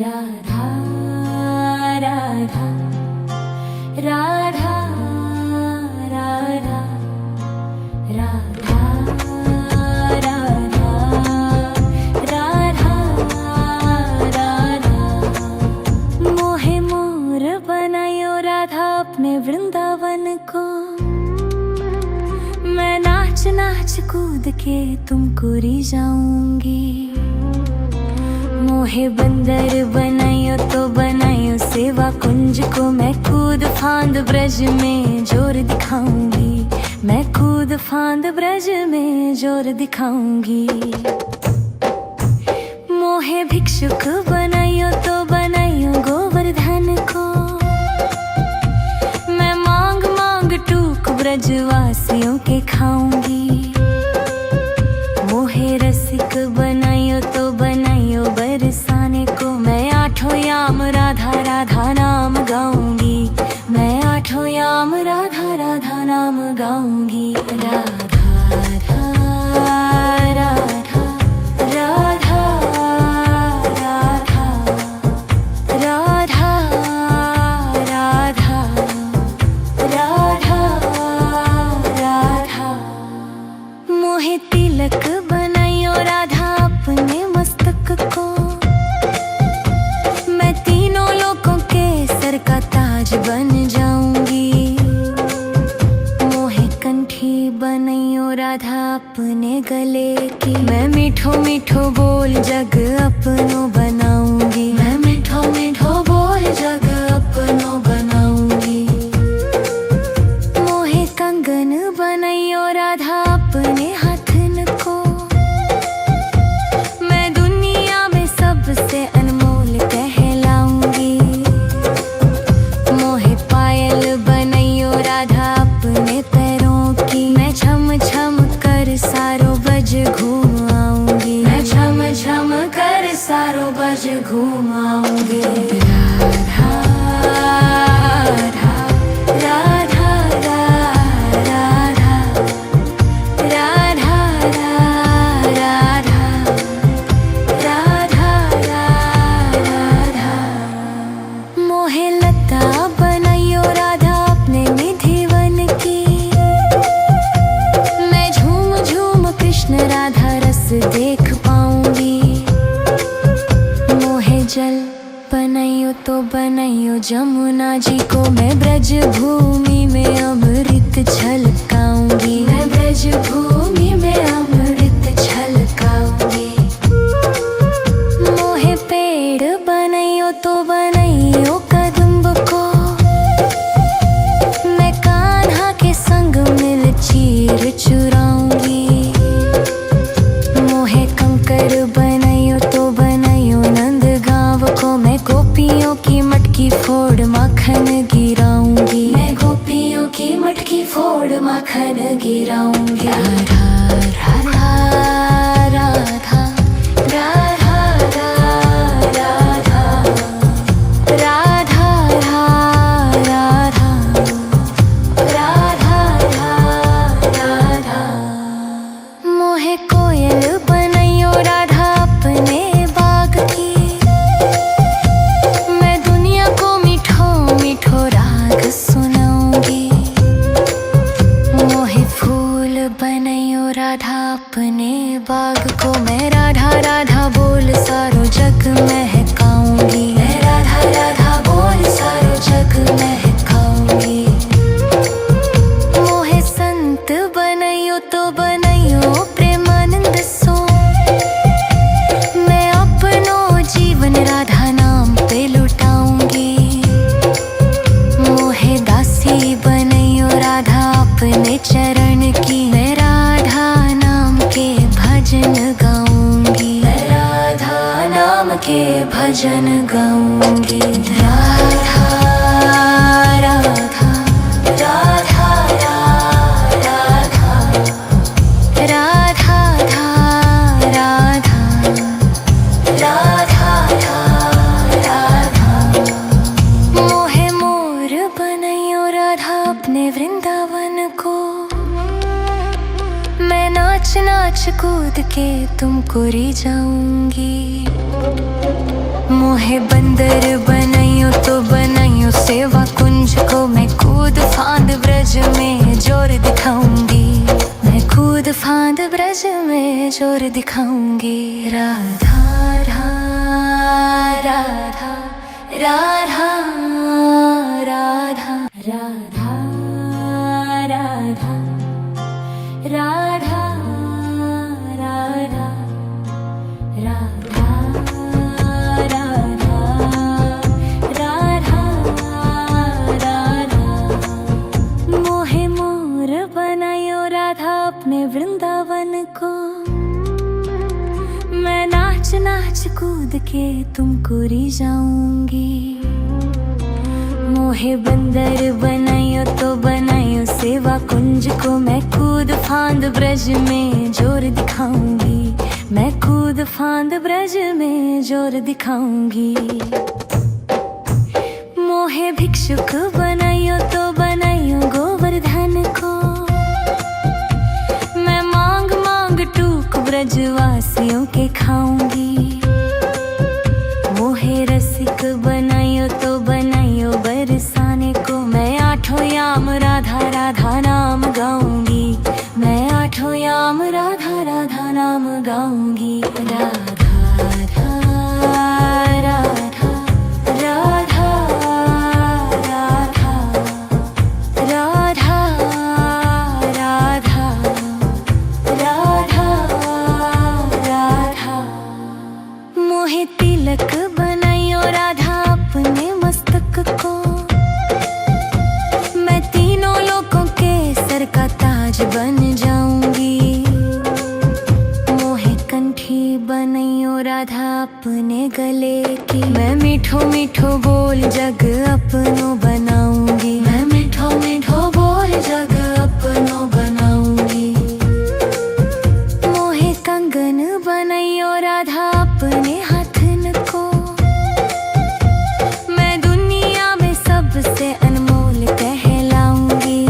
राधा राधा राधा राधा राधा राधा राधा राधा मोहे मोर बनायो राधा अपने वृंदावन को। मैं नाच नाच कूद के तुमको रिझाऊंगी। मोहे बंदर बनायो तो बनायो सेवा कुंज को। मैं कूद फांद ब्रज में जोर दिखाऊंगी। मैं कूद फांद ब्रज में जोर दिखाऊंगी। मोहे भिक्षुक बनायो तो बनायो गोवर्धन को। मैं मांग मांग टूक ब्रजवासियों के खाऊंगी। मोहे रसिक बनायो तो बनायो बरसाने को। मैं आठों याम राधा राधा नाम गाऊंगी। मैं आठों याम राधा राधा नाम गाऊंगी। राधा राधा राधा राधा राधा राधा राधा राधा। मोहे तिलक बनायो राधा अपने मस्तक को। मैं तीनों लोगों के सर का ताज बन जाऊंगी। मोहे कंठी बनायो राधा अपने गले की। मैं मीठो मीठो बोल जग अपनो बनाऊंगी। मैं मीठो मीठो बोल जग अपनो बनाऊंगी। मोहे कंगन बनायो राधा अपने हाथन को। मैं दुनिया में सबसे अनमोल कहलाऊंगी। मोहे पायल बनायो राधा अपने पैरों की। मैं छम छम कर सारो बज घूम आऊंगी। मैं छम छम कर सारो बज घूम आऊंगी। राधा राधा राधा राधा राधा राधा राधा राधा। मोहे लता बनायो राधा अपने निधिवन की। मैं झूम झूम कृष्ण राधा रस देख पाऊंगी। मोहे जल बनायो तो बनायो जमुना जी को। मैं ब्रज भूमि में अमृत छलकाऊंगी। मैं ब्रज भूमि में अमृत छलकाऊंगी। मोहे पेड़ बनायो तो बनायो कदम्ब को। मैं कान्हा के संग मिल चीर चुराऊंगी। मोहे कंकर बनायो तो बनायो नंद गांव को। मैं गोपियों की मटकी फोड़ माखन गिराऊंगी। मैं गोपियों की मटकी फोड़ माखन गिराऊंगी। राधा राधा राधा राधा राधा राधा राधा राधा राधा। मोहे कोयल बनायो राधा अपने बाग की। मैं दुनिया को मीठो मीठो राग सुनाऊंगी। मोहे फूल बनायो राधा अपने बाग को। मैं राधा राधा बोल सारो जग महकाऊंगी। मैं राधा राधा बोल सारो जग महकाऊंगी। मोहे संत बनायो तो बनायो प्रेमानंद सो। मैं अपनो जीवन राधा नाम पे लुटाऊंगी। मोहे दासी बनायो राधा अपने चरण की। मैं राधा नाम के भजन गाऊंगी। मैं राधा नाम के भजन गाऊंगी। राधा राधा राधा राधा राधा राधा राधा। मोहे मोर बनायो राधा अपने वृंदावन को। मैं नाच नाच कूद के तुमको री जाऊंगी। मोहे बंदर बनाइयो तो बनाइयो सेवा कुंज को, मैं कूद फांद ब्रज में जोर दिखाऊंगी। मैं कूद फांद ब्रज में जोर दिखाऊंगी। राधा राधा राधा राधा राधा राधा राधा राधा राधा राधा राधा राधा। मोहे मोर बनायो राधा अपने वृंदावन को, मैं नाच नाच कूद के तुमको री जाऊंगी। मोहे बंदर बनाइयो तो बनाइयो सेवा कुंज को, मैं कूद फांद ब्रज में जोर दिखाऊंगी। मैं कूद फांद ब्रज में जोर दिखाऊंगी। मोहे भिक्षुक बनाइयो तो बनाइयो गोवर्धन को, मैं मांग मांग टूक ब्रजवासियों के खाऊंगी। मोहे रसिक बनाइयो तो बनाइयो बरसाने को, मैं आठों याम राधा राधा नाम गाऊंगी। मैं आठों याम राधा राधा नाम गाऊंगी। राधा राधा राधा राधा राधा राधा राधा राधा राधा। मोहे तिलक बनाइयो राधा अपने मस्तक को, मैं तीनों लोगों के सर का ताज बन जाऊंगी। मोहे कंठी बनाइयो राधा अपने गले की, मैं मीठो मीठो बोल जग अपनो बनाऊंगी। मैं मीठो मीठो बोल जग अपनो बनाऊंगी। मोहे कंगन बनाइयो राधा अपने हाथन को, मैं दुनिया में सबसे अनमोल कहलाऊंगी।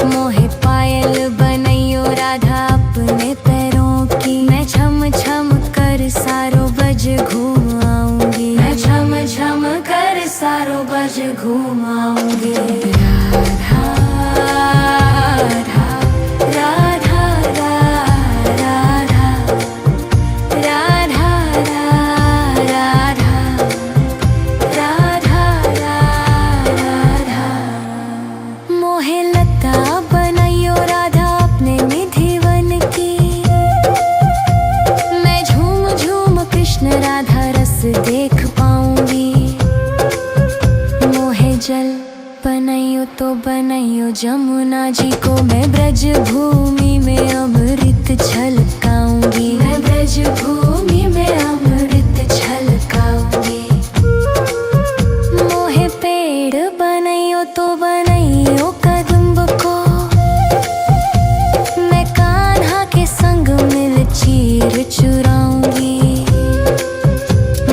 मोहे पायल बनाइयो राधा अपने पैरों की, मैं छम छम कर सारो बज घूम आऊंगी। मैं छम छम कर सारो बज घूम आऊंगी। राधा राधा राधा राधा राधा राधा राधा राधा। मोहे लता बनाइयो राधा अपने निधि वन की, मैं झूम झूम कृष्ण राधा रस देख पाऊंगी। मोहे जल बनाइयो तो बनाइयो जमुना जी को, मैं ब्रज भूमि में अमृत छलकाऊंगी। मैं ब्रज भूमि में अमृत छलकाऊंगी। मोहे पेड़ बनाइयो तो बनाइयो कदम्ब को, मैं कान्हा के संग मिल चीर चुराऊंगी।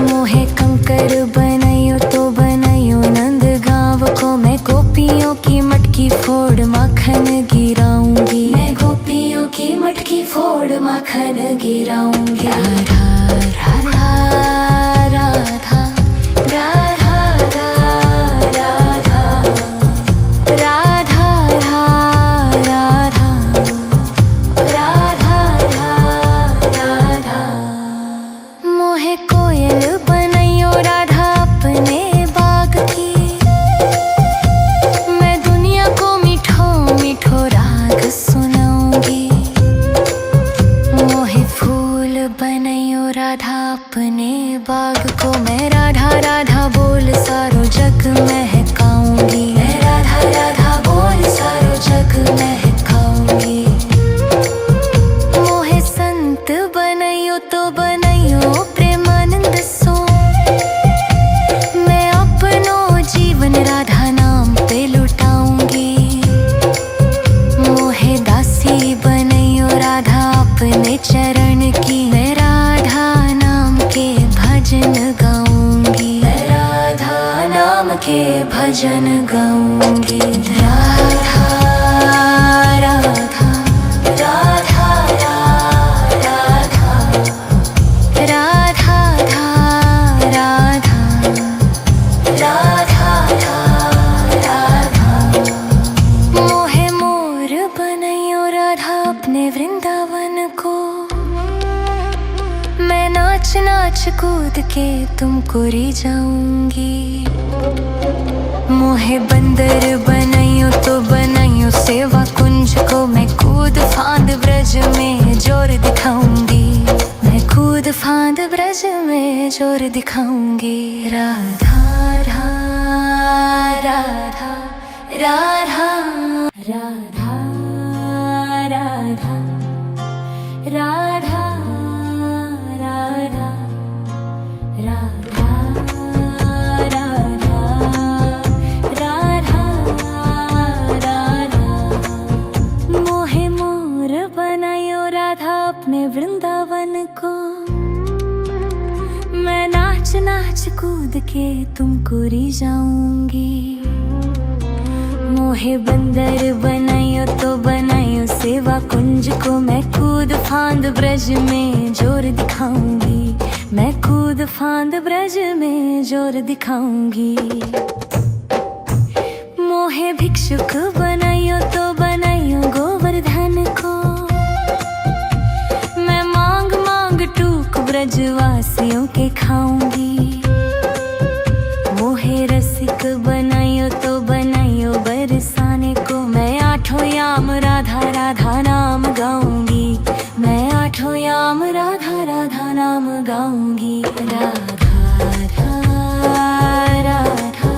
मोहे कंकर बनाइयो तो बनाइयो नंद गांव को, मैं गोपियों की मटकी फोड़ माखन गिराऊंगी। मैं गोपियों की मटकी फोड़ माखन गिराऊंगी। राधा राधा राधा राधा राधा राधा राधा राधा राधा। मोहे कोयल बनाइयो राधा अपने बाग की, मैं दुनिया को मीठो मीठो राग सुनाऊंगी। मोहे फूल बनाइयो राधा अपने बाग को, मैं राधा राधा बोल सारो जग महकाऊंगी। मैं राधा राधा बोल सारो जग महकाऊंगी। मोहे संत बनाइयो तो बनाइयो प्रेमानंद सो, मैं अपनो जीवन राधा नाम पे लुटाऊंगी। मोहे दासी बनाइयो राधा अपने चरण की, मैं राधा नाम के भजन गाऊंगी। मैं राधा नाम के भजन गाऊंगी। राधा राधा राधा कूद के तुमको री जाऊंगी। मोहे बंदर बनाइयो तो बनाइयो सेवा कुंज को, मैं कूद फांद ब्रज में जोर दिखाऊंगी। मैं कूद फांद ब्रज में जोर दिखाऊंगी। राधा राधा राधा राधा राधा राधा राधा राधा राधा राधा राधा। मोहे मोर बनायो राधा अपने वृंदावन को, मैं नाच नाच कूद के तुमको री जाऊंगी। मोहे बंदर बनायो तो बनायो सेवा कुंज को, मैं कूद फांद ब्रज में जोर दिखाऊंगी। मैं कूद फांद ब्रज में जोर दिखाऊंगी। मोहे भिक्षुक बनायो तो बनायो गोवर्धन को, मैं मांग मांग टूक ब्रजवासियों के खाऊंगी। मोहे रसिक बनायो तो बनायो बरसाने को, मैं आठों याम राधा राधा नाम गाऊंगी। मैं आठों याम राधा राधा नाम गाऊंगी। राधा राधा राधा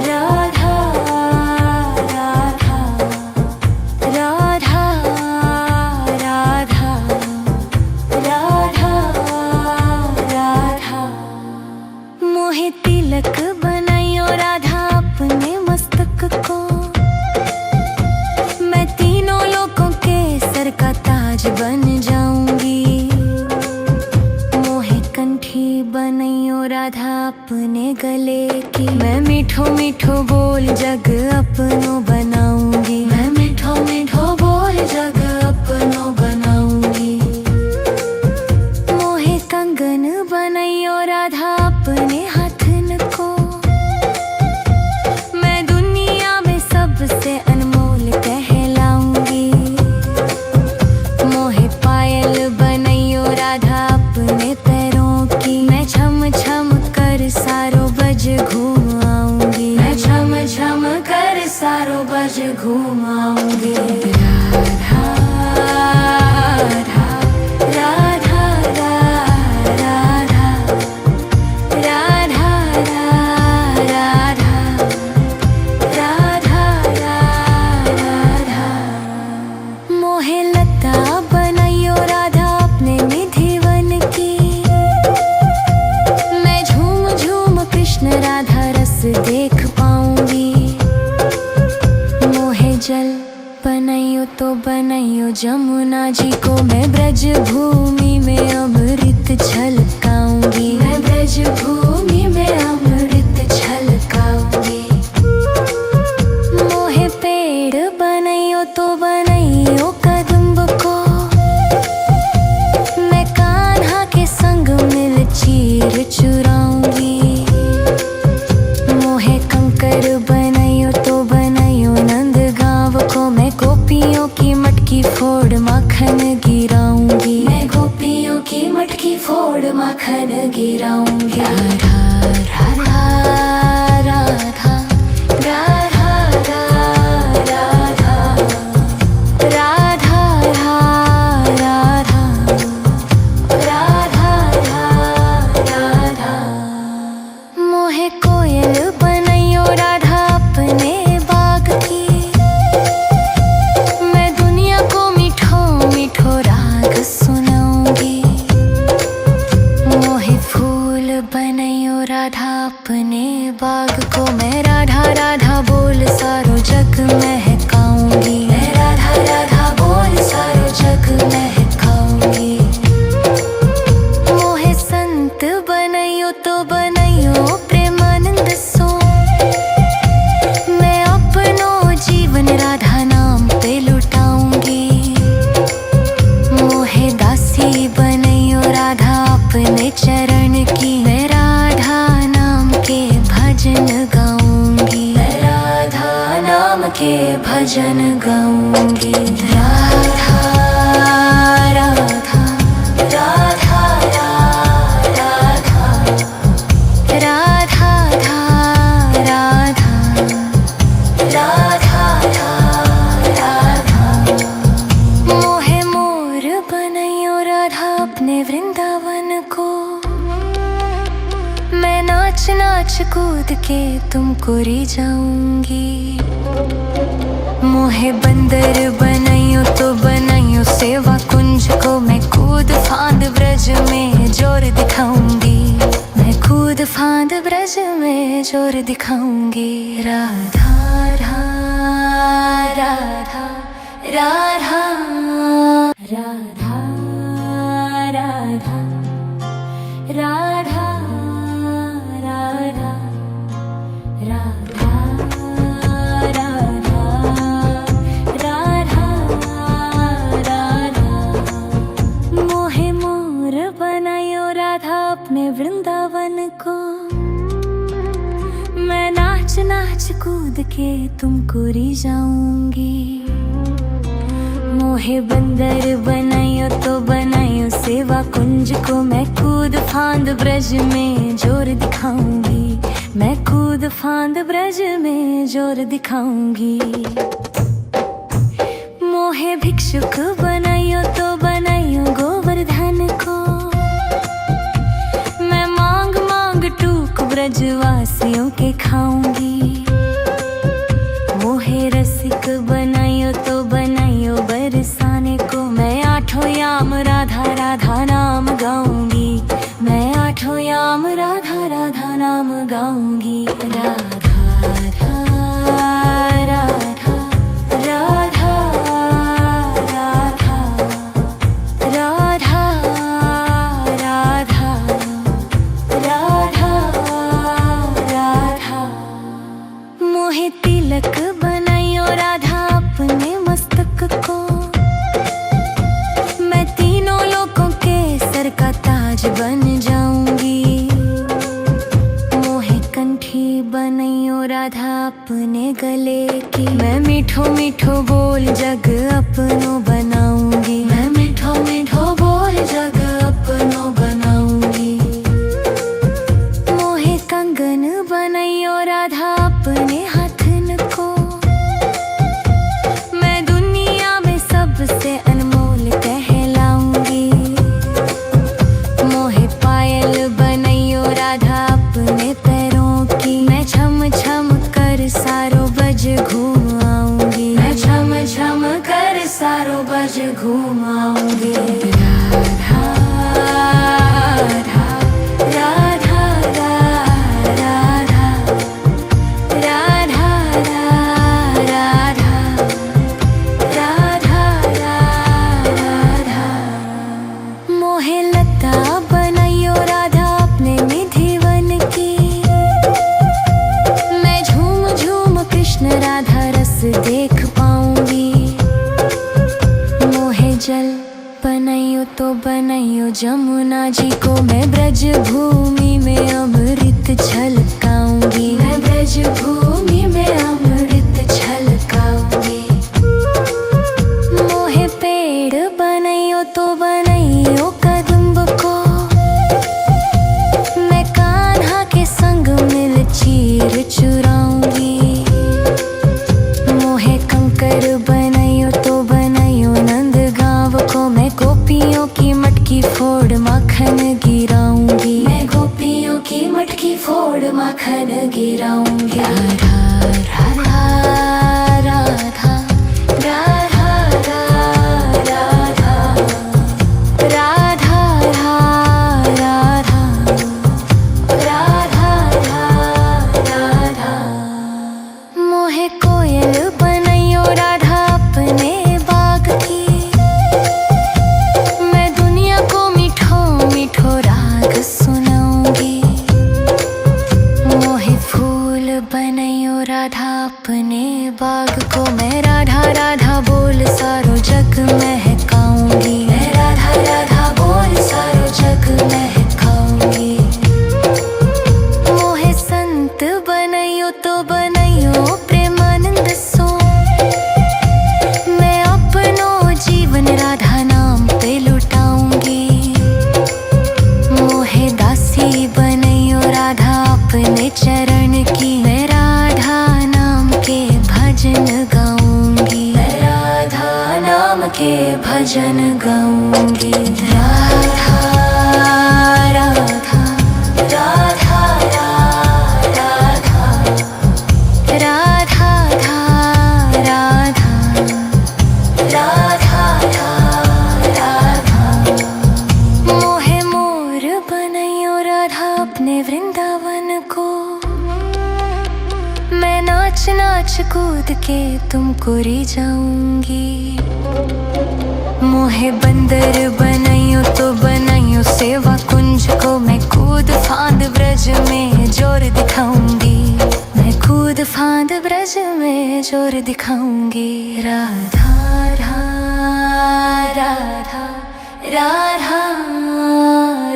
राधा राधा राधा राधा राधा। मोहे तिलक बनायो राधा अपने मस्तक को, मैं तीनों लोगों के सर का ताज बन जाऊंगी। मोहे कंठी बनायो राधा अपने गले की, मैं मीठो मीठो बोल जग अपनो बनाऊंगी। मैं मीठो मीठो बोल जग अपनो बनाऊंगी। मोहे कंगन बनायो राधा अपने हाथन को, मैं दुनिया में सबसे अनमोल कहलाऊंगी। मोहे पायल बनायो राधा अपने पैरों की, मैं छम छम कर सारो बज घूम आऊंगी। मैं छम छम कर सारो बज घूम आऊंगी। राधा राधा राधा राधा राधा राधा राधा। मोहे लता बनायो राधा अपने निधि वन की, मैं झूम झूम कृष्ण राधा रस देख पाऊंगी। मोहे जल बनायो तो बनायो जमुना जी को, मैं ब्रज भूमि में अमृत छलकाऊंगी। मैं ब्रज भूमि में अमृत छलकाऊंगी। मोहे पेड़ बनायो तो बनायो कदम्ब को, मैं कान्हा के संग मिल चीर चुराऊंगी। मोहे कंकर बनायो तो बनायो नंद गांव को, मैं गोपियों की मटकी फोड़ माखन गिराऊंगी। मैं गोपियों की मटकी फोड़ माखन गिराऊंगी। राधा राधा राधा राधा राधा राधा राधा राधा राधा। मोहे कोयल बनायो राधा अपने बाग की, मैं दुनिया को मीठो मीठो राग सुनाऊंगी। मोहे फूल बनायो राधा अपने बाग को, मैं राधा राधा बोल सारो जग महकाऊंगी। मैं राधा राधा बोल सारो जग महकाऊंगी। मोहे संत बनायो तो बनायो प्रेमानंद सो, मैं अपनो जीवन राधा नाम पे लुटाऊंगी। मोहे दासी बनायो राधा अपने चरण की, मैं राधा नाम के भजन गाऊंगी। मैं राधा नाम के भजन गाऊंगी। राधा राधा राधा राधा नाच नाच कूद के तुमको री जाऊंगी। मोहे बंदर बनाइयो तो बनाइयो सेवा कुंज को, मैं कूद फांद ब्रज में जोर दिखाऊंगी। मैं कूद फांद ब्रज में जोर दिखाऊंगी। राधा राधा राधा राधा राधा राधा राधा राधा राधा राधा राधा। मोहे मोर बनायो राधा अपने वृंदावन को, मैं नाच नाच कूद के तुमको री जाऊंगी। मोहे बंदर बनाइयो तो बनाइयो सेवा कुंज को, मैं कूद फांद ब्रज में जोर दिखाऊंगी। मैं कूद फांद ब्रज में जोर दिखाऊंगी। मोहे भिक्षुक बनाइयो तो बनाइयो गोवर्धन को, मैं मांग मांग टूक ब्रजवासियों के खाऊंगी। मोहे रसिक बनाइयो तो बनाइयो बरसाने को, मैं आठों याम राधा राधा नाम गाऊंगी। मैं आठों याम राधा राधा नाम गाऊंगी। राधा राधा राधा राधा राधा राधा राधा राधा। मोहे तिलक बनाइयो राधा अपने मस्तक को, मैं तीनों लोगों के सर का ताज बन जाऊंगी। मोहे कंठी बनाइयो राधा अपने गले की, मैं मीठो मीठो बोल जग अपनो बनाऊंगी। मैं मीठो मीठो बोल जग अपनो बनाऊंगी। मोहे कंगन बनाइयो राधा अपने हाथन को, मैं दुनिया में सबसे अनमोल कहलाऊंगी। मोहे पायल बनाइयो राधा अपने पैरों की, मैं छम छम कर सारो बज घूम आऊंगी। मैं छम छम कर सारो बज घूम आऊंगी। राधा राधा राधा राधा राधा राधा राधा राधा। मोहे लता बनाइयो राधा अपने निधिवन की, मैं झूम झूम कृष्ण राधा रस देख पाऊंगी। मोहे जल बनाइयो तो बनाइयो जमुना जी को, मैं ब्रज भूमि में अमृत छलकाऊंगी। मैं ब्रज भूमि में अमृत छलकाऊंगी। मोहे पेड़ बनाइयो तो बनाइयो कदम्ब को, मैं कान्हा के संग मिल चीर चुराऊंगी। मोहे कंकर बनाइयो तो बनाइयो नंद गांव को, मैं गोपियों की मटकी फोड़ माखन गिराऊंगी। मैं गोपियों की मटकी फोड़ माखन गिराऊंगी। राधा राधा राधा राधा राधा राधा राधा राधा राधा। मोहे कोयल बनाइयो राधा अपने बाग की, मैं दुनिया को मीठो मीठो राग सुनाऊंगी। मोहे फूल बनाइयो राधा अपने बाग को, मैं राधा राधा बोल सारो जग महकाऊंगी। मैं राधा राधा बोल सारो जग महकाऊंगी। मोहे संत बनाइयो तो बनाइयो प्रेमानंद सो, मैं अपनो जीवन राधा नाम पे लुटाऊंगी। मोहे दासी बनाइयो राधा अपने चरण की, मैं राधा नाम के भजन गाऊंगी। मैं राधा नाम के भजन गाऊंगी। राधा राधा राधा राधा वृंदावन को। मैं नाच नाच कूद के तुमको री जाऊंगी। मोहे बंदर बनाइयो तो बनाइयो सेवा कुंज को। मैं कूद फांद ब्रज में जोर दिखाऊंगी। मैं कूद फांद ब्रज में जोर दिखाऊंगी। राधा राधा राधा राधा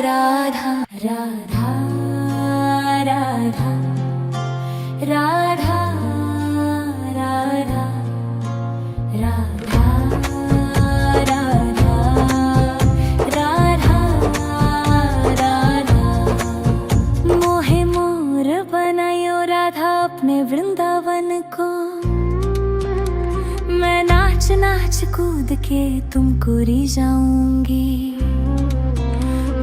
राधा राधा राधा राधा राधा राधा राधा। मोहे मोर बनायो राधा अपने वृंदावन को। मैं नाच नाच कूद के तुमको री जाऊंगी।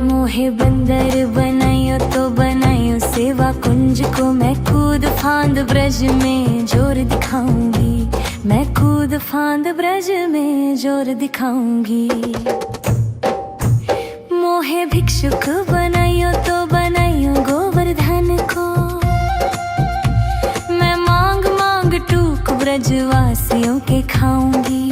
मोहे बंदर बनाइयो तो बनाइयो सेवा कुंज को। मैं कूद फांद ब्रज में जोर दिखाऊंगी। मैं कूद फांद ब्रज में जोर दिखाऊंगी। मोहे भिक्षुक बनाइयो तो बनाइयो गोवर्धन को। मैं मांग मांग टूक ब्रजवासियों के खाऊंगी।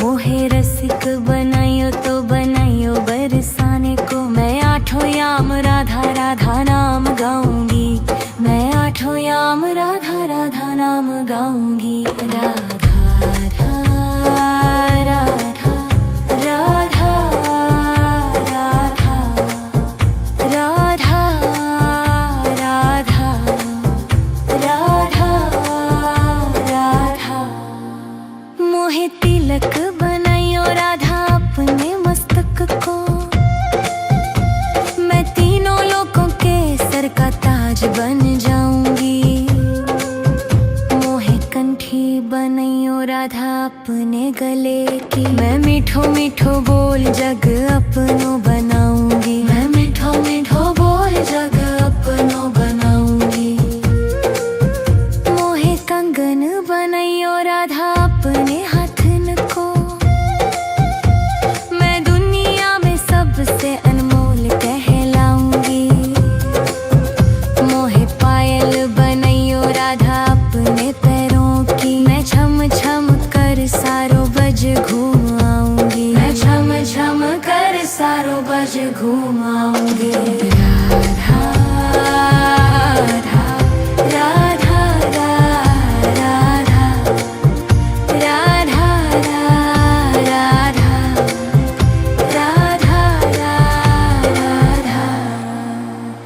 मोहे रसिक बनाइयो तो बनाइयो बरसाने को। मैं आठों याम राधा राधा नाम गाऊंगी। मैं आठों याम राधा राधा नाम गाऊंगी। राधा राधा राधा राधा राधा राधा राधा राधा। मोहे तिलक बनाइयो राधा अपने मस्तक को। मैं तीनों लोगों के सर का ताज बन जाऊंगी। मोहे कंठी बनाइयो राधा अपने गले की। मैं मीठो मीठो बोल जग अपनो बनाऊंगी। मैं मीठो मीठो बोल जग अपनो बनाऊंगी। मोहे कंगन बनाइयो राधा अपने हाथन को। मैं दुनिया में सबसे अनमोल कहलाऊंगी। मोहे पायल बनाइयो राधा अपने पैरों की। मैं छम छम कर सारो बज घूम आऊंगी। मैं छम छम कर सारो बज घूम आऊंगी। राधा राधा राधा राधा राधा राधा राधा राधा।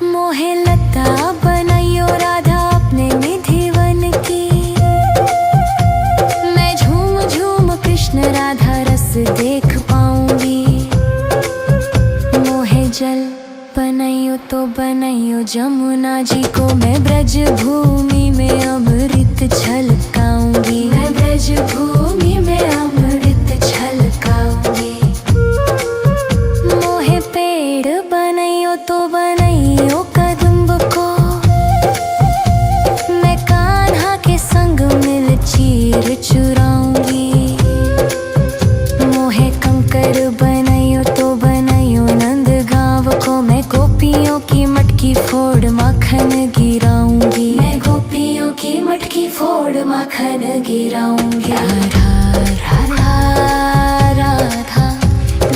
मोहे लता बनाइयो राधा अपने निधिवन की। मैं झूम झूम कृष्ण राधा रस देख पाऊंगी। मोहे जल बनाइयो तो बनाइयो जमुना जी को। मैं ब्रज भूमि में अमृत छलकाऊंगी। मैं ब्रज भूमि में अमृत छलकाऊंगी। मोहे पेड़ बनाइयो तो बनाइयो कदम्ब को। मैं कान्हा के संग मिल चीर चुराऊंगी। मोहे कंकर बनाइयो तो बनाइयो नंद गाँव को। मैं गोपियों की मटकी फोड़ माखन गिराऊंगी। मैं गोपियों की मटकी फोड़ माखन गिराऊंगी। राधा राधा राधा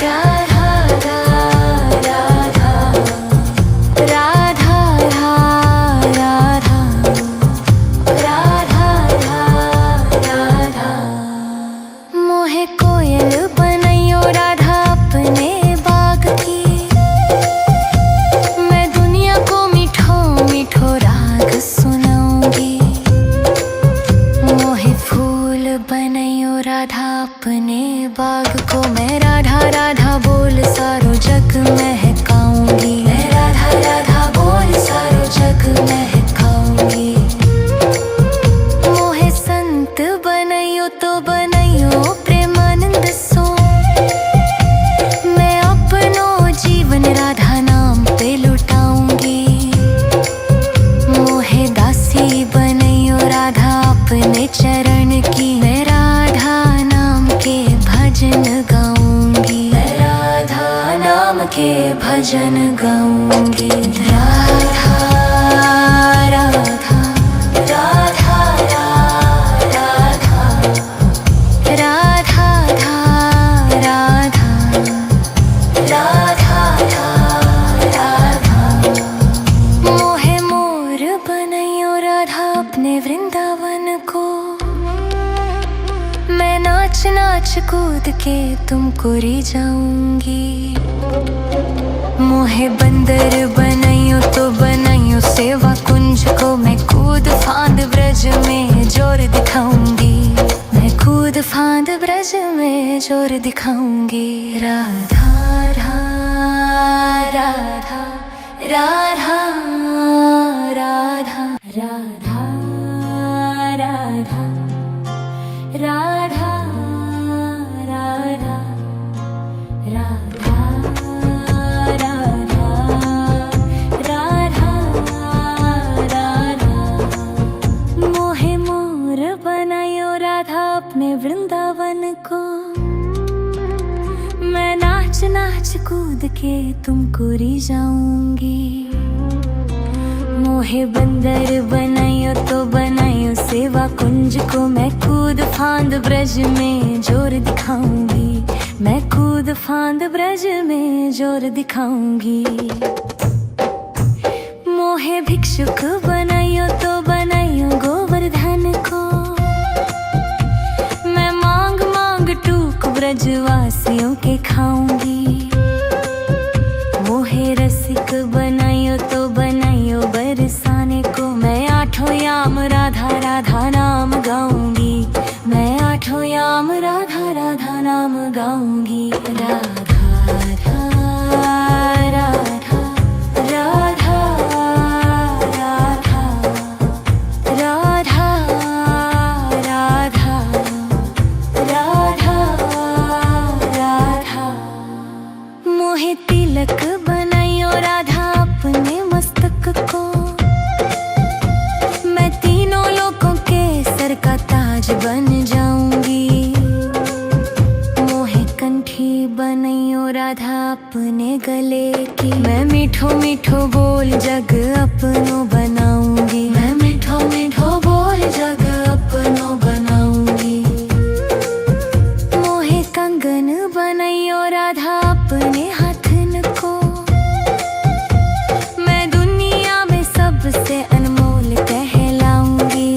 राधा राधा राधा राधा राधा राधा। मोहे कोयल बनाइयो राधा अपने बाग की। मैं दुनिया को मीठो मीठो राग सुनाऊंगी। मोहे फूल बनाइयो राधा अपने बाग को। मैं राधा राधा बोल सारो जग महकाऊंगी। मैं राधा राधा बोल सारो जग महकाऊंगी। मोहे संत बनाइयो तो बनाइयो प्रेमानंद सो। मैं अपनो जीवन राधा नाम पे लुटाऊंगी। मोहे दासी बनाइयो राधा अपने चरण की। मैं राधा नाम के भजन गाऊंगी। मैं राधा नाम के भजन गाऊंगी। नाच कूद के तुमको री जाऊंगी। मोहे बंदर बनाइयो तो बनाइयो सेवा कुंज को, मैं कूद फांद ब्रज में जोर दिखाऊंगी। मैं कूद फांद ब्रज में जोर दिखाऊंगी। राधा राधा राधा राधा राधा राधा राधा राधा राधा राधा राधा। मोहे मोर बनायो राधा अपने वृंदावन को, मैं नाच नाच कूद के तुमको री जाऊंगी। मोहे बंदर बनाइयो तो बनाइयो सेवा कुंज को, मैं कूद फांद ब्रज में जोर दिखाऊंगी। मैं कूद फांद ब्रज में जोर दिखाऊंगी। मोहे भिक्षुक बनाइयो तो बनाइयो गोवर्धन को, मैं मांग मांग टूक ब्रजवासियों के खाऊंगी। मोहे रसिक बनाइयो तो बनाइयो बरसाने को, मैं आठों याम राधा राधा नाम गाऊंगी। मैं आठों याम राधा राधा नाम गाऊंगी। राधा राधा राधा राधा राधा राधा राधा राधा। मोहे तिलक बनाइयो राधा अपने मस्तक को, मैं तीनों लोगों के सर का ताज बन जाऊंगी। मोहे कंठी बनाइयो राधा अपने गले की, मैं मीठो मीठो बोल जग अपनो बनाऊंगी। मैं मीठो मीठो बोल जग अपनो बनाऊंगी। मोहे कंगन बनाइयो राधा अपने हाथन को, मैं दुनिया में सबसे अनमोल कहलाऊंगी।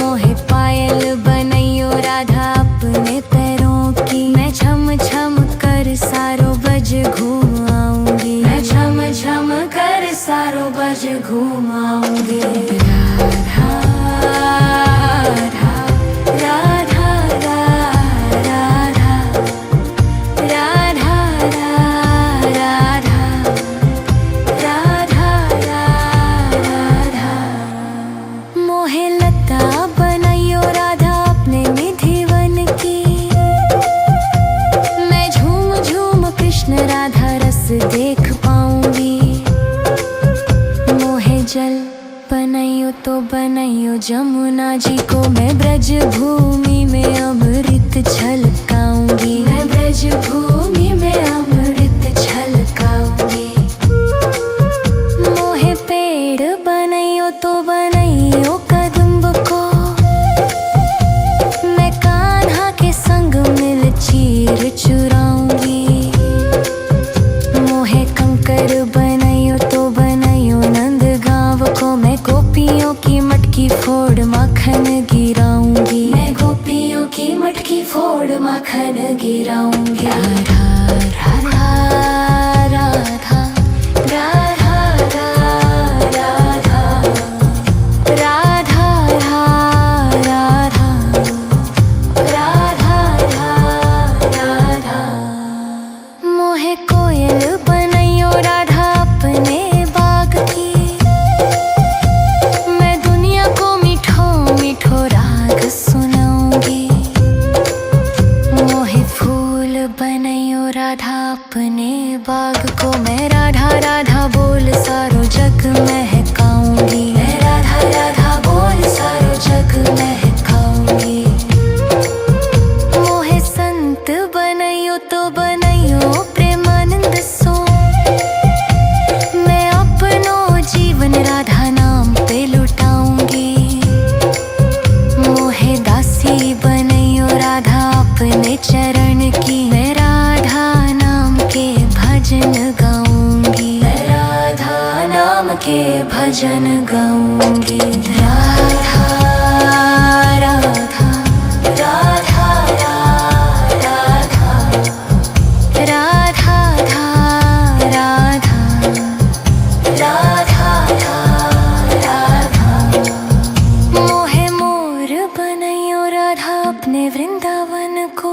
मोहे पायल बनाइयो राधा अपने पैरों की, मैं छम छम कर सारो बज घूम आऊंगी। मैं छम छम कर सारो बज घूम आऊंगी। राधा राधा राधा राधा राधा राधा राधा राधा। मोहे लता बनाइयो राधा अपने निधिवन की, मैं झूम झूम कृष्ण राधा रस देख पाऊंगी। मोहे जल बनाइयो तो बनाइयो जमुना जी को, मैं ब्रज भूमि में अमृत छलकाऊंगी। मैं ब्रज भूमि में अमृत छलकाऊंगी। मोहे पेड़ बनाइयो तो बनाइयो कदम्ब को, मैं कान्हा के संग मिल चीर चुराऊंगी। मोहे कंकर बनाइयो तो बनाइयो नंद गांव को, मैं गोपियों की मटकी फोड़ माखन गिराऊंगी। मैं गोपियों की मटकी फोड़ माखन गिराऊंगी। राधा राधा राधा राधा राधा राधा राधा राधा राधा। मोहे कोयल बनाइयो राधा अपने बाग की, मैं दुनिया को मीठो मीठो राग सुनाऊंगी। मोहे फूल बनाइयो राधा अपने बाग को, मैं राधा राधा बोल सारो जग महकाऊंगी। मैं राधा राधा बोल सारो जग महकाऊंगी। मोहे संत बनाइयो तो बनाइयो प्रेमानंद सो, मैं अपनो जीवन राधा नाम पे लुटाऊंगी। मोहे दासी बनाइयो राधा अपने चरण की, मैं राधा नाम के भजन गाऊंगी। मैं राधा नाम के भजन गाऊंगी। राधा राधा राधा राधा अपने वृंदावन को।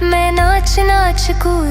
मैं नाच नाच कूद